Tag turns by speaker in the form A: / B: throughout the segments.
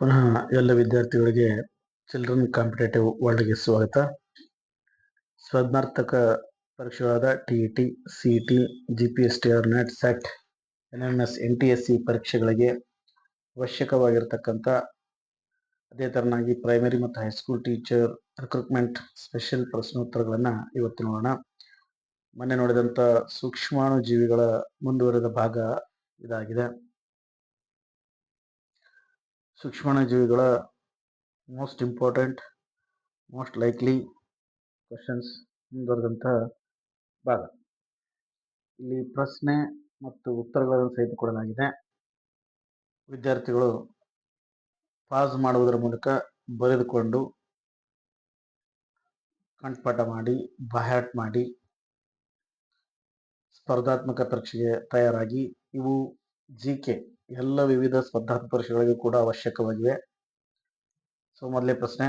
A: ಪುನಃ ಎಲ್ಲ ವಿದ್ಯಾರ್ಥಿಗಳಿಗೆ ಚಿಲ್ಡ್ರನ್ ಕಾಂಪಿಟೇಟಿವ್ ವರ್ಲ್ಡ್ಗೆ ಸ್ವಾಗತ. ಸ್ಪರ್ಧಾತ್ಮಕ ಪರೀಕ್ಷೆಗಳಾದ ಟಿ.ಇ.ಟಿ, ಸಿ.ಇ.ಟಿ, ಜಿ.ಪಿ.ಎಸ್.ಟಿ.ಆರ್, ನೆಟ್, ಸೆಟ್, ಎನ್.ಎಂ.ಎಸ್, NTSC ಪರೀಕ್ಷೆಗಳಿಗೆ ಅವಶ್ಯಕವಾಗಿರ್ತಕ್ಕಂಥ ಅದೇ ತರನಾಗಿ ಪ್ರೈಮರಿ ಮತ್ತು ಹೈಸ್ಕೂಲ್ ಟೀಚರ್ ರಿಕ್ರೂಟ್ಮೆಂಟ್ ಸ್ಪೆಷಲ್ ಪ್ರಶ್ನೋತ್ತರಗಳನ್ನು ಇವತ್ತು ನೋಡೋಣ. ಮೊನ್ನೆ ನೋಡಿದಂಥ ಸೂಕ್ಷ್ಮಾಣು ಜೀವಿಗಳ ಮುಂದುವರೆದ ಭಾಗ ಇದಾಗಿದೆ. ಸೂಕ್ಷ್ಮಾಣು ಜೀವಿಗಳ most important, most likely questions ಮುಂದುವರೆದಂತಹ ಭಾಗ. ಇಲ್ಲಿ ಪ್ರಶ್ನೆ ಮತ್ತು ಉತ್ತರಗಳನ್ನು ಸಹಿತ ಕೊಡಲಾಗಿದೆ. ವಿದ್ಯಾರ್ಥಿಗಳು ಪಾಸ್ ಮಾಡುವುದರ ಮೂಲಕ ಬರೆದುಕೊಂಡು ಕಂಠಪಾಠ ಮಾಡಿ ಬಾಯ್ಹಾಟ್ ಮಾಡಿ ಸ್ಪರ್ಧಾತ್ಮಕ ಪರೀಕ್ಷೆಗೆ ತಯಾರಾಗಿ ಇವು GK ಎಲ್ಲ ವಿವಿಧ ಸ್ಪರ್ಧಾತ್ಮಕ ಪರೀಕ್ಷೆಗಳಿಗೂ ಕೂಡ ಅವಶ್ಯಕವಾಗಿವೆ. ಸೊ ಮೊದಲೇ ಪ್ರಶ್ನೆ,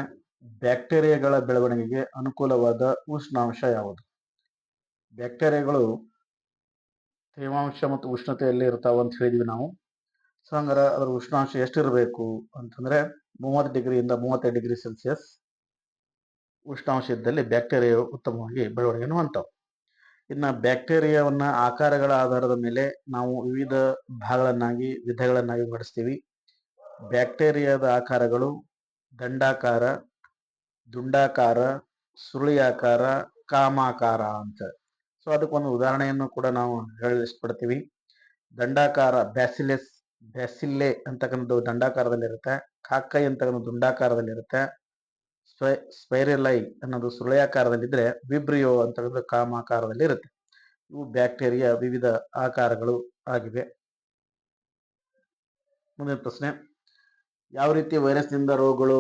A: ಬ್ಯಾಕ್ಟೀರಿಯಾಗಳ ಬೆಳವಣಿಗೆಗೆ ಅನುಕೂಲವಾದ ಉಷ್ಣಾಂಶ ಯಾವುದು? ಬ್ಯಾಕ್ಟೀರಿಯಾಗಳು ತೇವಾಂಶ ಮತ್ತು ಉಷ್ಣತೆಯಲ್ಲಿ ಇರ್ತಾವ ಅಂತ ಹೇಳಿದ್ವಿ ನಾವು. ಸೊ ಹಂಗಾರೆ ಅದರ ಉಷ್ಣಾಂಶ ಎಷ್ಟಿರಬೇಕು ಅಂತಂದ್ರೆ 30 ಡಿಗ್ರಿಯಿಂದ 35 ಡಿಗ್ರಿ ಸೆಲ್ಸಿಯಸ್ ಉಷ್ಣಾಂಶ ಇದ್ದಲ್ಲಿ ಬ್ಯಾಕ್ಟೀರಿಯಾ ಉತ್ತಮವಾಗಿ ಬೆಳವಣಿಗೆಯನ್ನು ಹೊಂದ್ತಾವೆ. ಇನ್ನು ಬ್ಯಾಕ್ಟೀರಿಯಾವನ್ನ ಆಕಾರಗಳ ಆಧಾರದ ಮೇಲೆ ನಾವು ವಿವಿಧ ಭಾಗಗಳನ್ನಾಗಿ ವಿಧಗಳನ್ನಾಗಿ ವಿಂಗಡಿಸ್ತೀವಿ. ಬ್ಯಾಕ್ಟೀರಿಯಾದ ಆಕಾರಗಳು ದಂಡಾಕಾರ, ದುಂಡಾಕಾರ, ಸುರುಳಿಯಾಕಾರ, ಕಾಮಾಕಾರ ಅಂತ. ಸೊ ಅದಕ್ಕೊಂದು ಉದಾಹರಣೆಯನ್ನು ಕೂಡ ನಾವು ಹೇಳಿಸ್ಪಡ್ತೀವಿ. ದಂಡಾಕಾರ ಬ್ಯಾಸಿಲ್ಲೆ ಅಂತಕ್ಕಂಥದ್ದು ದಂಡಾಕಾರದಲ್ಲಿರುತ್ತೆ. ಕಾಕ್ಕೈ ಅಂತಕ್ಕಂಥ ದುಂಡಾಕಾರದಲ್ಲಿರುತ್ತೆ. ಸ್ಪೈರಲೈ ಅನ್ನೋದು ಸುರುಳಿಯಾಕಾರದಲ್ಲಿದ್ರೆ ವಿಬ್ರಿಯೋ ಅಂತಕ್ಕಂಥ ಕಾಮಾಕಾರದಲ್ಲಿ ಇರುತ್ತೆ. ಇವು ಬ್ಯಾಕ್ಟೀರಿಯಾ ವಿವಿಧ ಆಕಾರಗಳು ಆಗಿವೆ. ಮುಂದಿನ ಪ್ರಶ್ನೆ, ಯಾವ ರೀತಿಯ ವೈರಸ್ನಿಂದ ರೋಗಗಳು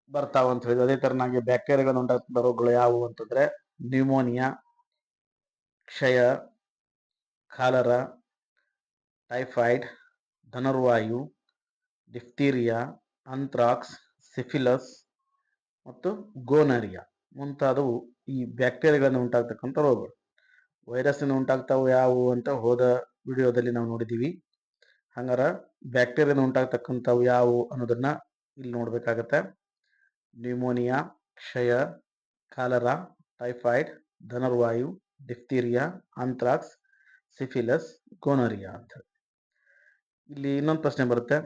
A: ಬರ್ತಾವ ಅಂತ ಹೇಳಿದ್ರೆ ಅದೇ ತರನಾಗಿ ಬ್ಯಾಕ್ಟೀರಿಯಾಗಳನ್ನು ಉಂಟಾಗ್ತದ ರೋಗಗಳು ಯಾವುವು ಅಂತಂದ್ರೆ ನ್ಯೂಮೋನಿಯಾ, ಕ್ಷಯ, ಕಾಲರಾ, ಟೈಫಾಯ್ಡ್, ಧನುರ್ವಾಯು, ಡಿಫ್ತೀರಿಯಾ, ಅಂಥ್ರಾಕ್ಸ್, ಸಿಫಿಲಸ್ ಮತ್ತು ಗೋನರಿಯಾ ಮುಂತಾದವು ಈ ಬ್ಯಾಕ್ಟೀರಿಯಾಗಳಿಂದ ಉಂಟಾಗ್ತಕ್ಕಂಥ ರೋಗಗಳು. ವೈರಸ್ನಿಂದ ಉಂಟಾಗ್ತಾವು ಯಾವುವು ಅಂತ ಹೋದ ವಿಡಿಯೋದಲ್ಲಿ ನಾವು ನೋಡಿದ್ದೀವಿ. ಹಂಗಾರ ಬ್ಯಾಕ್ಟೀರಿಯಾದಿಂದ ಉಂಟಾಗ್ತಕ್ಕಂಥವು ಯಾವುವು ಅನ್ನೋದನ್ನ ಇಲ್ಲಿ ನೋಡ್ಬೇಕಾಗತ್ತೆ. ನ್ಯೂಮೋನಿಯಾ, ಕ್ಷಯ, ಕಾಲರಾ, ಟೈಫಾಯ್ಡ್, ಧನುರ್ವಾಯು, ಡಿಫ್ತೀರಿಯಾ, ಅಂಥ್ರಾಕ್ಸ್, ಸಿಫಿಲಸ್, ಗೋನರಿಯಾ ಅಂತ. ಇಲ್ಲಿ ಇನ್ನೊಂದು ಪ್ರಶ್ನೆ ಬರುತ್ತೆ,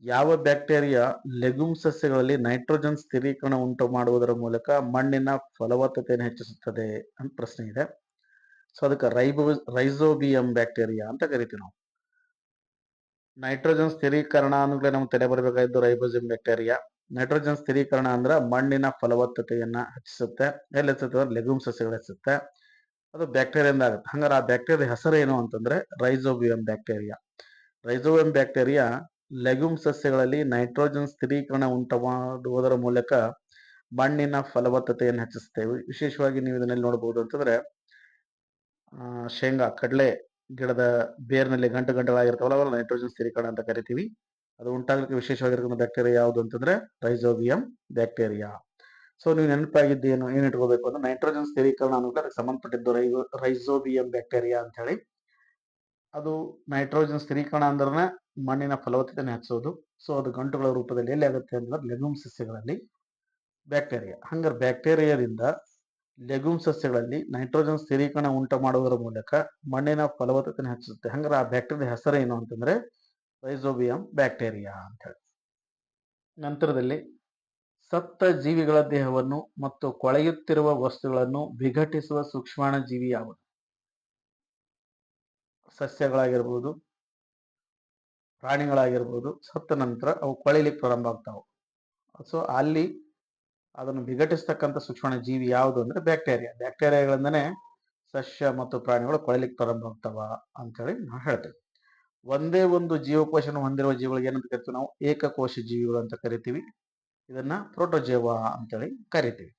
A: ಯಾವ ಬ್ಯಾಕ್ಟೀರಿಯಾ ಲೆಗ್ಯೂಮ್ ಸಸ್ಯಗಳಲ್ಲಿ ನೈಟ್ರೋಜನ್ ಸ್ಥಿರೀಕರಣ ಉಂಟು ಮಾಡುವುದರ ಮೂಲಕ ಮಣ್ಣಿನ ಫಲವತ್ತತೆಯನ್ನು ಹೆಚ್ಚಿಸುತ್ತದೆ ಅಂತ ಪ್ರಶ್ನೆ ಇದೆ. ಸೊ ಅದಕ್ಕೆ ರೈಜೋಬಿಯಂ ಬ್ಯಾಕ್ಟೀರಿಯಾ ಅಂತ ಕರಿತೀವಿ ನಾವು. ನೈಟ್ರೋಜನ್ ಸ್ಥಿರೀಕರಣ ಅಂದ್ರೆ ನಮ್ಗೆ ತಲೆ ಬರಬೇಕಾದ್ದು ರೈಬೋಸಿಯಂ ಬ್ಯಾಕ್ಟೀರಿಯಾ. ನೈಟ್ರೋಜನ್ ಸ್ಥಿರೀಕರಣ ಅಂದ್ರೆ ಮಣ್ಣಿನ ಫಲವತ್ತತೆಯನ್ನ ಹೆಚ್ಚಿಸುತ್ತೆ. ಎಲ್ಲಿ ಹೆಚ್ಚುತ್ತೆ? ಲೆಗ್ಯೂಮ್ ಸಸ್ಯಗಳು ಹೆಚ್ಚುತ್ತೆ. ಅದು ಬ್ಯಾಕ್ಟೀರಿಯಿಂದ ಆಗುತ್ತೆ. ಹಂಗಾರೆ ಆ ಬ್ಯಾಕ್ಟೀರಿಯಾ ಹೆಸರು ಏನು ಅಂತಂದ್ರೆ rhizobium bacteria. Rhizobium bacteria legume ಸಸ್ಯಗಳಲ್ಲಿ ನೈಟ್ರೋಜನ್ ಸ್ಥಿರೀಕರಣ ಉಂಟು ಮಾಡುವುದರ ಮೂಲಕ ಮಣ್ಣಿನ ಫಲವತ್ತತೆಯನ್ನು ಹೆಚ್ಚಿಸ್ತೇವೆ. ವಿಶೇಷವಾಗಿ ನೀವು ಇದನ್ನಲ್ಲಿ ನೋಡಬಹುದು ಅಂತಂದ್ರೆ ಶೇಂಗಾ, ಕಡಲೆ ಗಿಡದ ಬೇರ್ನಲ್ಲಿ ಗಂಟುಗಳಾಗಿರ್ತಾವಲ್ಲ ಅವೆಲ್ಲ ನೈಟ್ರೋಜನ್ ಸ್ಥಿರೀಕರಣ ಅಂತ ಕರಿತೀವಿ. ಅದು ಉಂಟಾಗಲಿಕ್ಕೆ ವಿಶೇಷವಾಗಿರ್ತಕ್ಕಂಥ ಬ್ಯಾಕ್ಟೀರಿಯಾ ಯಾವುದು ಅಂತಂದ್ರೆ ರೈಜೋಬಿಯಂ ಬ್ಯಾಕ್ಟೀರಿಯಾ. ಸೊ ನೀವು ನೆನಪಾಗಿದ್ದೇನು ಏನ್ ಇಟ್ಕೋಬೇಕು ಅಂದ್ರೆ ನೈಟ್ರೋಜನ್ ಸ್ಥಿರೀಕರಣ ಅನ್ನೋದು ಅದಕ್ಕೆ ಸಂಬಂಧಪಟ್ಟಿದ್ದು ರೈಜೋಬಿಯಂ ಬ್ಯಾಕ್ಟೀರಿಯಾ ಅಂತ ಹೇಳಿ. ಅದು ನೈಟ್ರೋಜನ್ ಸ್ಥಿರೀಕರಣ ಅಂದ್ರೆ ಮಣ್ಣಿನ ಫಲವತ್ತತೆಯನ್ನು ಹೆಚ್ಚಿಸೋದು. ಸೊ ಅದು ಗಂಟುಗಳ ರೂಪದಲ್ಲಿ ಎಲ್ಲಿ ಆಗುತ್ತೆ ಅಂದ್ರೆ ಲೆಗ್ಯೂಮ್ ಸಸ್ಯಗಳಲ್ಲಿ ಬ್ಯಾಕ್ಟೀರಿಯಾ. ಹಂಗಾರೆ ಬ್ಯಾಕ್ಟೀರಿಯಾದಿಂದ ಲೆಗ್ಯೂಮ್ ಸಸ್ಯಗಳಲ್ಲಿ ನೈಟ್ರೋಜನ್ ಸ್ಥಿರೀಕರಣ ಉಂಟು ಮಾಡುವುದರ ಮೂಲಕ ಮಣ್ಣಿನ ಫಲವತ್ತತೆಯನ್ನು ಹೆಚ್ಚಿಸುತ್ತೆ. ಹಂಗಾರೆ ಆ ಬ್ಯಾಕ್ಟೀರಿಯಾ ಹೆಸರು ಏನು ಅಂತಂದ್ರೆ ರೈಜೋಬಿಯಂ ಬ್ಯಾಕ್ಟೀರಿಯಾ ಅಂತ ಹೇಳಿ. ನಂತರದಲ್ಲಿ ಸತ್ತ ಜೀವಿಗಳ ದೇಹವನ್ನು ಮತ್ತು ಕೊಳೆಯುತ್ತಿರುವ ವಸ್ತುಗಳನ್ನು ವಿಘಟಿಸುವ ಸೂಕ್ಷ್ಮಾಣು ಜೀವಿ ಯಾವುದು? ಸಸ್ಯಗಳಾಗಿರ್ಬೋದು, ಪ್ರಾಣಿಗಳಾಗಿರ್ಬೋದು, ಸತ್ತ ನಂತರ ಅವು ಕೊಳೆಯಲಿಕ್ಕೆ ಪ್ರಾರಂಭ ಆಗ್ತಾವೆ. ಸೊ ಅಲ್ಲಿ ಅದನ್ನು ವಿಘಟಿಸ್ತಕ್ಕಂಥ ಸೂಕ್ಷ್ಮಾಣು ಜೀವಿ ಯಾವುದು ಅಂದ್ರೆ ಬ್ಯಾಕ್ಟೀರಿಯಾ. ಬ್ಯಾಕ್ಟೀರಿಯಾಗಳಿಂದನೇ ಸಸ್ಯ ಮತ್ತು ಪ್ರಾಣಿಗಳು ಕೊಳೆಯಲಿಕ್ಕೆ ಪ್ರಾರಂಭ ಆಗ್ತಾವ ಅಂತೇಳಿ ನಾವು ಹೇಳ್ತೇವೆ. ಒಂದೇ ಒಂದು ಜೀವಕೋಶವನ್ನು ಹೊಂದಿರುವ ಜೀವಿಗಳಿಗೆ ಏನಂತ ಕರಿತೀವಿ ನಾವು? ಏಕಕೋಶ ಜೀವಿಗಳು ಅಂತ ಕರಿತೀವಿ. ಇದನ್ನ ಪ್ರೋಟೋಜೀವ ಅಂತೇಳಿ ಕರಿತೀವಿ.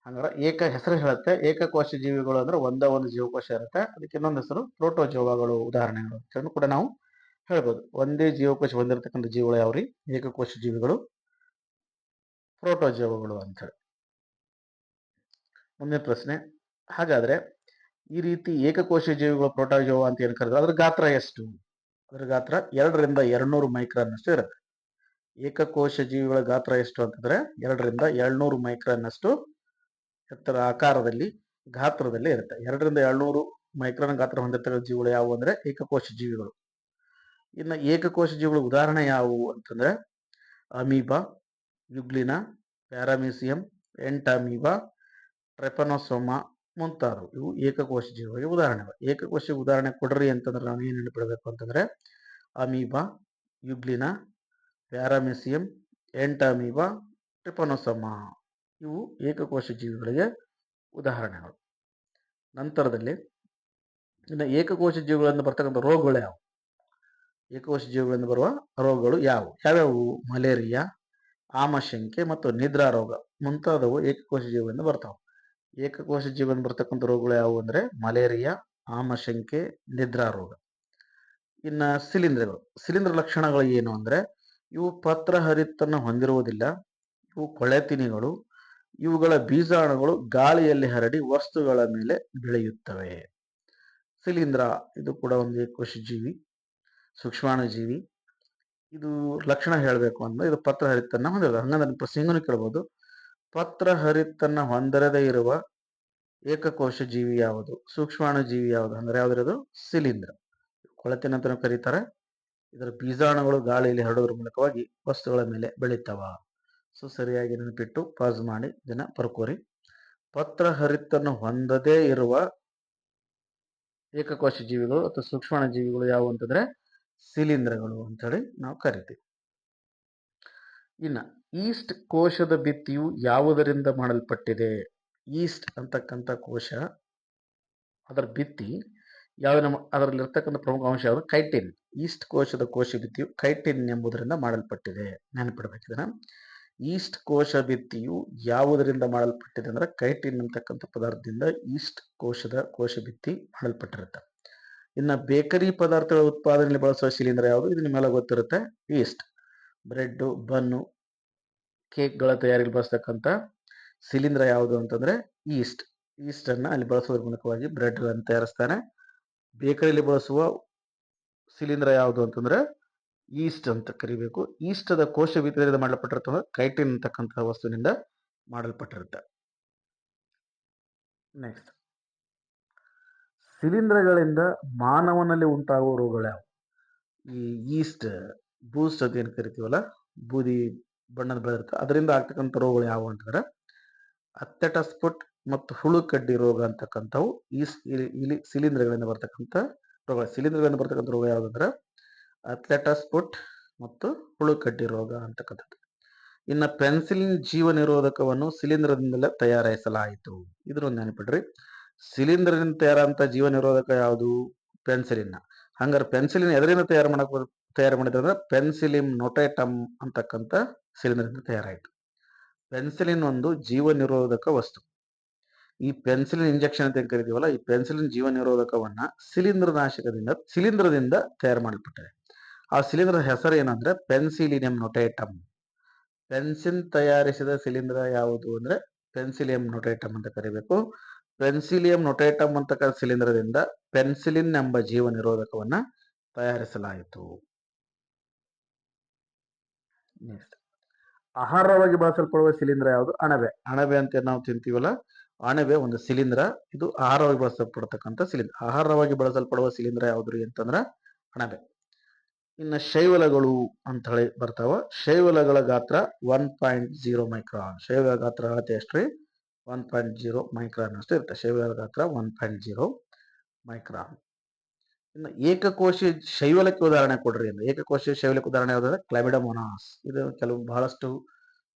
A: ಹಂಗಾರೆ ಹೆಸರು ಹೇಳುತ್ತೆ, ಏಕಕೋಶ ಜೀವಿಗಳು ಅಂದ್ರೆ ಒಂದೇ ಒಂದು ಜೀವಕೋಶ ಇರುತ್ತೆ. ಅದಕ್ಕೆ ಇನ್ನೊಂದು ಹೆಸರು ಪ್ರೋಟೋಜೀವಗಳು ಉದಾಹರಣೆಗಳು ಅಂತ ಕೂಡ ನಾವು ಹೇಳ್ಬೋದು. ಒಂದೇ ಜೀವಕೋಶ ಹೊಂದಿರತಕ್ಕಂಥ ಜೀವಿಗಳು ಯಾವ್ರಿ? ಏಕಕೋಶ ಜೀವಿಗಳು, ಪ್ರೋಟೋಜೀವಗಳು ಅಂತ ಹೇಳಿ. ಮುಂದಿನ ಪ್ರಶ್ನೆ, ಹಾಗಾದ್ರೆ ಈ ರೀತಿ ಏಕಕೋಶ ಜೀವಿಗಳು ಪ್ರೋಟೋಜೀವ ಅಂತ ಏನು ಕರೆದ್ರೆ ಅದ್ರ ಗಾತ್ರ ಎಷ್ಟು? ಅದ್ರ ಗಾತ್ರ 200 ರಿಂದ 200 ಮೈಕ್ರಾನ್ ಅಷ್ಟು ಇರುತ್ತೆ. ಏಕಕೋಶ ಜೀವಿಗಳ ಗಾತ್ರ ಎಷ್ಟು ಅಂತಂದ್ರೆ 2ರಿಂದ 700 ಮೈಕ್ರಾನ್ ಅಷ್ಟು ಎತ್ತರ ಆಕಾರದಲ್ಲಿ ಗಾತ್ರದಲ್ಲಿ ಇರುತ್ತೆ. 2ರಿಂದ 700 ಮೈಕ್ರಾನ್ ಗಾತ್ರ ಹೊಂದಿರ್ತಕ್ಕಂಥ ಜೀವಿಗಳು ಯಾವುವು ಅಂದ್ರೆ ಏಕಕೋಶ ಜೀವಿಗಳು. ಇನ್ನು ಏಕಕೋಶ ಜೀವಿಗಳ ಉದಾಹರಣೆ ಯಾವುವು ಅಂತಂದ್ರೆ ಅಮೀಬಾ, ಯುಗ್ಲಿನ, ಪ್ಯಾರಾಮೀಸಿಯಂ, ಎಂಟಾಮೀಬಾ, ಟ್ರೆಪನೋಸೋಮಾ ಮುಂತಾದವು ಇವು ಏಕಕೋಶ ಜೀವಿಗಳಿಗೆ ಉದಾಹರಣೆಗಳು. ಏಕಕೋಶ ಉದಾಹರಣೆ ಕೊಡ್ರಿ ಅಂತಂದ್ರೆ ನಾವು ಏನು ನೆನಪಿಡಬೇಕು ಅಂತಂದ್ರೆ ಅಮೀಬಾ, ಯುಗ್ಲಿನ, ಪ್ಯಾರಾಮೀಸಿಯಂ, ಎಂಟಾಮೀಬಾ, ಟ್ರಿಪನೋಸೋಮಾ ಇವು ಏಕಕೋಶ ಜೀವಿಗಳಿಗೆ ಉದಾಹರಣೆಗಳು. ನಂತರದಲ್ಲಿ ಇನ್ನು ಏಕಕೋಶ ಜೀವಿಗಳಿಂದ ಬರ್ತಕ್ಕಂಥ ರೋಗಗಳು ಯಾವುವು? ಏಕಕೋಶ ಜೀವಿಗಳಿಂದ ಬರುವ ರೋಗಗಳು ಯಾವ್ಯಾವು? ಮಲೇರಿಯಾ, ಆಮಶಂಕೆ ಮತ್ತು ನಿದ್ರಾ ರೋಗ ಮುಂತಾದವು ಏಕಕೋಶ ಜೀವಿಗಳಿಂದ ಬರ್ತಾವೆ. ಏಕಕೋಶ ಜೀವಿಗಳಿಂದ ಬರ್ತಕ್ಕಂಥ ರೋಗಗಳು ಯಾವುವು ಅಂದ್ರೆ ಮಲೇರಿಯಾ, ಆಮಶಂಕೆ, ನಿದ್ರಾ ರೋಗ. ಇನ್ನ ಶಿಲೀಂಧ್ರ ಲಕ್ಷಣಗಳು ಏನು ಅಂದ್ರೆ ಇವು ಪತ್ರಹರಿತನ್ನು ಹೊಂದಿರುವುದಿಲ್ಲ, ಇವು ಕೊಳೆತಿನಿಗಳು, ಇವುಗಳ ಬೀಜಾಣುಗಳು ಗಾಳಿಯಲ್ಲಿ ಹರಡಿ ವಸ್ತುಗಳ ಮೇಲೆ ಬೆಳೆಯುತ್ತವೆ. ಶಿಲೀಂಧ್ರ ಇದು ಕೂಡ ಒಂದು ಏಕಕೋಶ ಜೀವಿ, ಸೂಕ್ಷ್ಮಾಣು ಜೀವಿ. ಇದು ಲಕ್ಷಣ ಹೇಳಬೇಕು ಅಂದ್ರೆ ಇದು ಪತ್ರಹರಿತನ್ನ ಹೊಂದಿರೋದು. ಹಂಗಂದ್ರೆ ಪ್ರಸಂಗನು ಕೇಳಬಹುದು, ಪತ್ರಹರಿತನ್ನ ಹೊಂದರದೇ ಇರುವ ಏಕಕೋಶ ಜೀವಿ ಯಾವುದು? ಸೂಕ್ಷ್ಮಾಣು ಜೀವಿ ಯಾವುದು ಅಂದ್ರೆ ಯಾವ್ದಿರೋದು? ಶಿಲೀಂಧ್ರ. ಕೊಳೆತಿನ ಅಂತ ಕರೀತಾರೆ. ಇದರ ಬೀಜಾಣುಗಳು ಗಾಳಿಯಲ್ಲಿ ಹರಡೋದ್ರ ಮೂಲಕವಾಗಿ ವಸ್ತುಗಳ ಮೇಲೆ ಬೆಳೀತಾವ. ಸೊ ಸರಿಯಾಗಿ ನೆನಪಿಟ್ಟು ಪಾಸ್ ಮಾಡಿ ಇದನ್ನ ಬರ್ಕೋರಿ. ಪತ್ರಹರಿತನ್ನು ಹೊಂದದೇ ಇರುವ ಏಕಕೋಶ ಜೀವಿಗಳು ಅಥವಾ ಸೂಕ್ಷ್ಮಾಣು ಜೀವಿಗಳು ಯಾವುವು ಅಂತಂದ್ರೆ ಶಿಲೀಂಧ್ರಗಳು ಅಂತೇಳಿ ನಾವು ಕರಿತೀವಿ. ಇನ್ನ ಈಸ್ಟ್ ಕೋಶದ ಭಿತ್ತಿಯು ಯಾವುದರಿಂದ ಮಾಡಲ್ಪಟ್ಟಿದೆ? ಈಸ್ಟ್ ಅಂತಕ್ಕಂಥ ಕೋಶ, ಅದರ ಭಿತ್ತಿ ಅದರಲ್ಲಿ ಇರ್ತಕ್ಕಂಥ ಪ್ರಮುಖ ಅಂಶ ಯಾವುದು? ಕೈಟಿನ್. ಈಸ್ಟ್ ಕೋಶದ ಕೋಶ ಭಿತ್ತಿಯು ಕೈಟಿನ್ ಎಂಬುದರಿಂದ ಮಾಡಲ್ಪಟ್ಟಿದೆ. ನೆನಪಿಡಬೇಕಿದೆ. ಈಸ್ಟ್ ಕೋಶ ಭಿತ್ತಿಯು ಯಾವುದರಿಂದ ಮಾಡಲ್ಪಟ್ಟಿದೆ ಅಂದ್ರೆ ಕೈಟಿನ್ ಅಂತಕ್ಕಂಥ ಪದಾರ್ಥದಿಂದ ಈಸ್ಟ್ ಕೋಶದ ಕೋಶ ಭಿತ್ತಿ ಮಾಡಲ್ಪಟ್ಟಿರುತ್ತೆ. ಇನ್ನು ಬೇಕರಿ ಪದಾರ್ಥಗಳ ಉತ್ಪಾದನೆಯಲ್ಲಿ ಬಳಸುವ ಶಿಲೀಂಧ್ರ ಯಾವುದು? ಇದು ನಿಮ್ಮೆಲ್ಲ ಗೊತ್ತಿರುತ್ತೆ, ಈಸ್ಟ್. ಬ್ರೆಡ್, ಬನ್ನು, ಕೇಕ್ಗಳ ತಯಾರಿಯಲ್ಲಿ ಬಳಸ್ತಕ್ಕಂಥ ಶಿಲೀಂಧ್ರ ಯಾವುದು ಅಂತಂದ್ರೆ ಈಸ್ಟ್. ಈಸ್ಟ್ ಅನ್ನ ಅಲ್ಲಿ ಬಳಸುವುದರ ಮೂಲಕವಾಗಿ ಬ್ರೆಡ್ ಗಳನ್ನು ತಯಾರಿಸ್ತಾನೆ. ಬೇಕರಿಯಲ್ಲಿ ಬಳಸುವ ಶಿಲೀಂಧ್ರ ಯಾವುದು ಅಂತಂದ್ರೆ ಈಸ್ಟ್ ಅಂತ ಕರಿಬೇಕು. ಈಸ್ಟದ ಕೋಶ ಭಿತ್ತಿಯಿಂದ ಮಾಡಲ್ಪಟ್ಟಿರ್ತದೆ, ಕೈಟಿನ್ ಅಂತಕ್ಕಂತಹ ವಸ್ತುವಿನಿಂದ ಮಾಡಲ್ಪಟ್ಟಿರುತ್ತೆ. ನೆಕ್ಸ್ಟ್, ಶಿಲೀಂಧ್ರಗಳಿಂದ ಮಾನವನಲ್ಲಿ ಉಂಟಾಗುವ ರೋಗಗಳು ಯಾವುವು? ಈ ಈಸ್ಟ್ ಬೂಸ್ಟ್ ಅಂತ ಏನು ಕರಿತೀವಲ್ಲ, ಬೂದಿ ಬಣ್ಣದ ಬೆಳೆದಿರುತ್ತೆ, ಅದರಿಂದ ಆಗ್ತಕ್ಕಂಥ ರೋಗಗಳು ಯಾವುವು ಅಂತಂದ್ರೆ ಅಥೆಟಸ್ಪುಟ್ ಮತ್ತು ಹುಳುಕಡ್ಡಿ ರೋಗ ಅಂತಕ್ಕಂಥವು ಇಲ್ಲಿ ಶಿಲೀಂಧ್ರಗಳಿಂದ ಬರ್ತಕ್ಕಂಥ ರೋಗ. ಶಿಲೀಂಧ್ರಗಳಿಂದ ಬರ್ತಕ್ಕಂಥ ರೋಗ ಯಾವುದಂದ್ರೆ ಅಥೆಟಸ್ಪುಟ್ ಮತ್ತು ಹುಳುಕಡ್ಡಿ ರೋಗ ಅಂತಕ್ಕಂಥದ್ದು. ಇನ್ನು ಪೆನ್ಸಿಲಿನ್ ಜೀವ ನಿರೋಧಕವನ್ನು ಶಿಲೀಂಧ್ರದಿಂದಲೇ ತಯಾರಿಸಲಾಯಿತು. ಇದ್ರೊಂದು ನೆನಪಿಡ್ರಿ, ಶಿಲೀಂಧ್ರದಿಂದ ತಯಾರಂತ ಜೀವ ನಿರೋಧಕ ಯಾವುದು? ಪೆನ್ಸಿಲಿನ್. ಹಂಗಾರೆ ಪೆನ್ಸಿಲಿನ್ ಎದರಿಂದ ತಯಾರು ಮಾಡಿದ್ರೆ ಅಂದ್ರೆ ಪೆನ್ಸಿಲಿನ್ ನೊಟೇಟಮ್ ಅಂತಕ್ಕಂಥ ಶಿಲೀಂಧ್ರದಿಂದ ತಯಾರಾಯಿತು. ಪೆನ್ಸಿಲಿನ್ ಒಂದು ಜೀವ ನಿರೋಧಕ ವಸ್ತು. ಈ ಪೆನ್ಸಿಲಿನ್ ಇಂಜೆಕ್ಷನ್ ಅಂತ ಕರಿತೀವಲ್ಲ, ಈ ಪೆನ್ಸಿಲಿನ್ ಜೀವ ನಿರೋಧಕವನ್ನ ಶಿಲೀಂಧ್ರದಿಂದ ತಯಾರು ಮಾಡಲ್ಪಟ್ಟಿದೆ. ಆ ಶಿಲೀಂಧ್ರದ ಹೆಸರು ಏನಂದ್ರೆ ಪೆನ್ಸಿಲಿನಿಯಂ ನೊಟೇಟಮ್. ಪೆನ್ಸಿನ್ ತಯಾರಿಸಿದ ಶಿಲೀಂಧ್ರ ಯಾವುದು ಅಂದ್ರೆ ಪೆನ್ಸಿಲಿಯಂ ನೊಟೇಟಮ್ ಅಂತ ಕರಿಬೇಕು. ಪೆನ್ಸಿಲಿಯಂ ನೊಟೇಟಮ್ ಅಂತಕ್ಕಂಥ ಶಿಲೀಂಧ್ರದಿಂದ ಪೆನ್ಸಿಲಿನ್ ಎಂಬ ಜೀವ ನಿರೋಧಕವನ್ನ ತಯಾರಿಸಲಾಯಿತು. ನೆಕ್ಸ್ಟ್, ಆಹಾರವಾಗಿ ಬಳಸಲ್ಪಡುವ ಶಿಲೀಂಧ್ರ ಯಾವುದು? ಅಣಬೆ. ಅಣಬೆ ಅಂತ ನಾವು ತಿಂತೀವಲ್ಲ, ಅಣಬೆ ಒಂದು ಶಿಲೀಂಧ್ರ. ಇದು ಆಹಾರವಾಗಿ ಬಳಸಲ್ಪಡ್ತಕ್ಕಂಥ ಶಿಲೀಂಧ್ರ. ಆಹಾರವಾಗಿ ಬಳಸಲ್ಪಡುವ ಶಿಲೀಂಧ್ರ ಯಾವ್ದ್ರಿ ಅಂತಂದ್ರ ಅಣಬೆ. ಇನ್ನು ಶೈವಲಗಳು ಅಂತ ಹೇಳಿ ಬರ್ತಾವ. ಶೈವಲಗಳ ಗಾತ್ರ 1.0 ಮೈಕ್ರಾನ್. ಶೈವಲ ಗಾತ್ರ ಅಳತೆ ಎಷ್ಟ್ರಿ? 1.0 ಮೈಕ್ರಾನ್ ಅಷ್ಟು ಇರುತ್ತೆ. ಶೈವಲ ಗಾತ್ರ 1.0 ಮೈಕ್ರಾನ್. ಇನ್ನು ಏಕಕೋಶಿ ಶೈವಲಕ್ಕೆ ಉದಾಹರಣೆ ಕೊಡ್ರಿ ಅಂದ್ರೆ ಏಕಕೋಶಿ ಶೈವಲಕ್ಕೆ ಉದಾಹರಣೆ ಯಾವ್ದಾದ್ರೆ ಕ್ಲೈಮಿಡೋಮೊನಾಸ್. ಇದು ಕೆಲವು ಬಹಳಷ್ಟು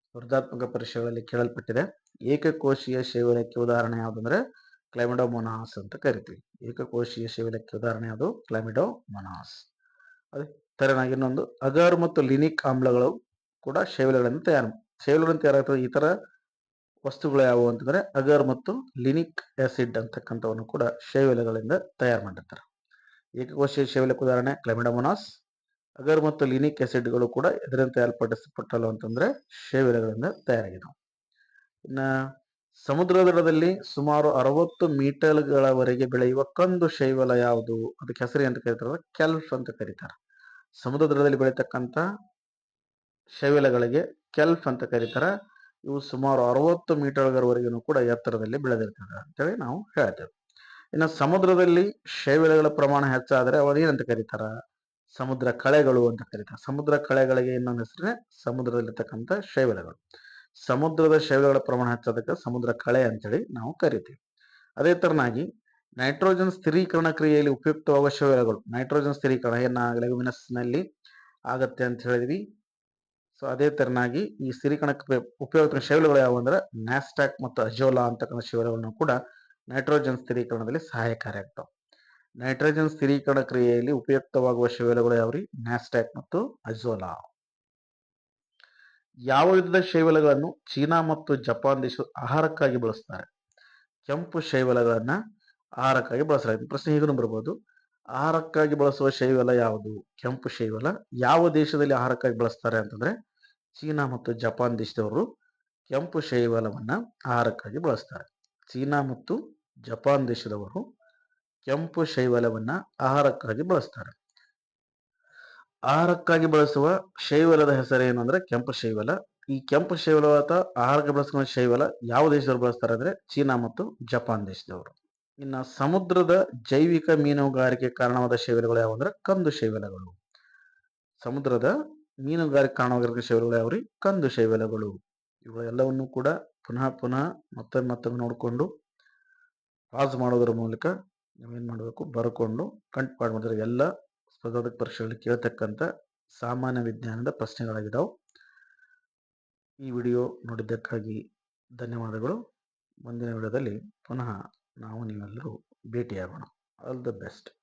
A: ಸ್ಪರ್ಧಾತ್ಮಕ ಪರೀಕ್ಷೆಗಳಲ್ಲಿ ಕೇಳಲ್ಪಟ್ಟಿದೆ. ಏಕಕೋಶೀಯ ಶೈವಲಕ್ಕೆ ಉದಾಹರಣೆ ಯಾವುದಂದ್ರೆ ಕ್ಲೈಮಿಡೋಮೊನಾಸ್ ಅಂತ ಕರಿತೀವಿ. ಏಕಕೋಶೀಯ ಶೈವಲಕ್ಕೆ ಉದಾಹರಣೆ ಯಾವುದು? ಕ್ಲೈಮಿಡೋಮೊನಾಸ್. ಅದೇ ತರನಾಗಿ ಇನ್ನೊಂದು ಅಗರ್ ಮತ್ತು ಲಿನಿಕ್ ಆಮ್ಲಗಳು ಕೂಡ ಶೈವಲಗಳನ್ನು ತಯಾರಾಗ್ತದೆ. ಇತರ ವಸ್ತುಗಳು ಯಾವುವು ಅಂತಂದ್ರೆ ಅಗರ್ ಮತ್ತು ಲಿನಿಕ್ ಆಸಿಡ್ ಅಂತಕ್ಕಂಥವನ್ನು ಕೂಡ ಶೈವಲಗಳಿಂದ ತಯಾರು ಮಾಡಿರ್ತಾರೆ. ಏಕಕೋಶೀಯ ಶೈವಲಕ್ಕೆ ಉದಾಹರಣೆ ಕ್ಲೈಮಿಡೋಮೊನಾಸ್. ಅಗರ್ ಮತ್ತು ಲಿನಿಕ್ ಆಸಿಡ್ಗಳು ಕೂಡ ಇದರಿಂದ ತಯಾರಿಸಲ್ಪಟ್ಟವು ಅಂತಂದ್ರೆ ಶೈವಲಗಳಿಂದ ತಯಾರಾಗಿದ್ದಾವೆ. ಇನ್ನ ಸಮುದ್ರ ದಡದಲ್ಲಿ ಸುಮಾರು 60 ಮೀಟರ್ಗಳವರೆಗೆ ಬೆಳೆಯುವ ಕಂದು ಶೈವಲ ಯಾವುದು? ಅದಕ್ಕೆ ಹೆಸರು ಅಂತ ಕರೀತಾರೆ, ಕೆಲ್ಫ್ ಅಂತ ಕರೀತಾರೆ. ಸಮುದ್ರ ದಡದಲ್ಲಿ ಬೆಳೀತಕ್ಕಂಥ ಶೈವಲಗಳಿಗೆ ಕೆಲ್ಪ್ ಅಂತ ಕರೀತಾರೆ. ಇವು ಸುಮಾರು 60 ಮೀಟರ್ವರೆಗೂ ಕೂಡ ಎತ್ತರದಲ್ಲಿ ಬೆಳೆದಿರ್ತದೆ ಅಂತೇಳಿ ನಾವು ಹೇಳ್ತೇವೆ. ಇನ್ನು ಸಮುದ್ರದಲ್ಲಿ ಶೈವಲಗಳ ಪ್ರಮಾಣ ಹೆಚ್ಚಾದರೆ ಏನಂತ ಕರೀತಾರ? ಸಮುದ್ರ ಕಳೆಗಳು ಅಂತ ಕರೀತಾರೆ. ಸಮುದ್ರ ಕಳೆಗಳಿಗೆ ಇನ್ನೊಂದು ಹೆಸರೇ ಸಮುದ್ರದಲ್ಲಿರ್ತಕ್ಕಂಥ ಶೈವಲಗಳು. ಸಮುದ್ರದ ಶೈವಲಗಳ ಪ್ರಮಾಣ ಹೆಚ್ಚಾದಕ್ಕೆ ಸಮುದ್ರ ಕಳೆ ಅಂತೇಳಿ ನಾವು ಕರಿತೀವಿ. ಅದೇ ತರನಾಗಿ ನೈಟ್ರೋಜನ್ ಸ್ಥಿರೀಕರಣ ಕ್ರಿಯೆಯಲ್ಲಿ ಉಪಯುಕ್ತವಾಗುವ ಶೈವಲಗಳು, ನೈಟ್ರೋಜನ್ ಸ್ಥಿರೀಕರಣ ಲೆಗುಮಿನಸ್ ನಲ್ಲಿ ಆಗತ್ತೆ ಅಂತ ಹೇಳಿದ್ವಿ. ಸೊ ಅದೇ ತರನಾಗಿ ಈ ಸ್ಥಿರೀಕರಣಕ್ಕೆ ಉಪಯುಕ್ತ ಶೈವಲಗಳು ಯಾವುವು ಅಂದ್ರೆ ನ್ಯಾಸ್ಟಾಕ್ ಮತ್ತು ಅಜೋಲಾ ಅಂತಕ್ಕಂಥ ಶೈವಲಗಳನ್ನು ಕೂಡ ನೈಟ್ರೋಜನ್ ಸ್ಥಿರೀಕರಣದಲ್ಲಿ ಸಹಾಯಕಾರಿ ಆಗ್ತಾವೆ. ನೈಟ್ರೋಜನ್ ಸ್ಥಿರೀಕರಣ ಕ್ರಿಯೆಯಲ್ಲಿ ಉಪಯುಕ್ತವಾಗುವ ಶೈವಲಗಳು ಯಾವ್ರಿ? ನ್ಯಾಸ್ಟಾಕ್ ಮತ್ತು ಅಜೋಲಾ. ಯಾವ ವಿಧದ ಶೈವಲಗಳನ್ನು ಚೀನಾ ಮತ್ತು ಜಪಾನ್ ದೇಶ ಆಹಾರಕ್ಕಾಗಿ ಬಳಸ್ತಾರೆ? ಕೆಂಪು ಶೈವಲಗಳನ್ನ ಆಹಾರಕ್ಕಾಗಿ ಬಳಸಲಾಗಿದೆ. ಪ್ರಶ್ನೆ ಹೀಗೂ ಬರ್ಬೋದು, ಆಹಾರಕ್ಕಾಗಿ ಬಳಸುವ ಶೈವಲ ಯಾವುದು? ಕೆಂಪು ಶೈವಲ. ಯಾವ ದೇಶದಲ್ಲಿ ಆಹಾರಕ್ಕಾಗಿ ಬಳಸ್ತಾರೆ ಅಂತಂದ್ರೆ ಚೀನಾ ಮತ್ತು ಜಪಾನ್ ದೇಶದವರು ಕೆಂಪು ಶೈವಲವನ್ನ ಆಹಾರಕ್ಕಾಗಿ ಬಳಸ್ತಾರೆ. ಚೀನಾ ಮತ್ತು ಜಪಾನ್ ದೇಶದವರು ಕೆಂಪು ಶೈವಲವನ್ನ ಆಹಾರಕ್ಕಾಗಿ ಬಳಸ್ತಾರೆ. ಆಹಾರಕ್ಕಾಗಿ ಬಳಸುವ ಶೈವಲದ ಹೆಸರೇನು ಅಂದ್ರೆ ಕೆಂಪು ಶೈವಲ. ಈ ಕೆಂಪು ಶೈವಲ ಅಥವಾ ಆಹಾರಕ್ಕೆ ಬಳಸುವ ಶೈವಲ ಯಾವ ದೇಶದವರು ಬಳಸ್ತಾರೆ ಅಂದ್ರೆ ಚೀನಾ ಮತ್ತು ಜಪಾನ್ ದೇಶದವರು. ಇನ್ನು ಸಮುದ್ರದ ಜೈವಿಕ ಮೀನುಗಾರಿಕೆ ಕಾರಣವಾದ ಶೈವಲಗಳು ಯಾವ ಅಂದ್ರೆ ಕಂದು ಶೈವಲಗಳು. ಸಮುದ್ರದ ಮೀನುಗಾರಿಕೆ ಕಾರಣವಾಗಿರುವ ಶೈವಲಗಳು ಯಾವ್ರಿ? ಕಂದು ಶೈವಲಗಳು. ಇವುಗಳೆಲ್ಲವನ್ನು ಕೂಡ ಪುನಃ ಮತ್ತೊಮ್ಮೆ ನೋಡಿಕೊಂಡು ಪಾಸ್ ಮಾಡೋದ್ರ ಮೂಲಕ ನೀವೇನ್ ಮಾಡಬೇಕು, ಬರ್ಕೊಂಡು ಕಂಠಪಾಠ ಮಾಡಿದ್ರೆ ಎಲ್ಲ ಸ್ಪರ್ಧಾತ್ಮಕ ಪರೀಕ್ಷೆಗಳಲ್ಲಿ ಕೇಳ್ತಕ್ಕಂಥ ಸಾಮಾನ್ಯ ವಿಜ್ಞಾನದ ಪ್ರಶ್ನೆಗಳಾಗಿದ್ದಾವೆ. ಈ ವಿಡಿಯೋ ನೋಡಿದ್ದಕ್ಕಾಗಿ ಧನ್ಯವಾದಗಳು. ಮುಂದಿನ ವಿಡಿಯೋದಲ್ಲಿ ಪುನಃ ನಾವು ನೀವೆಲ್ಲರೂ ಭೇಟಿಯಾಗೋಣ. All the best.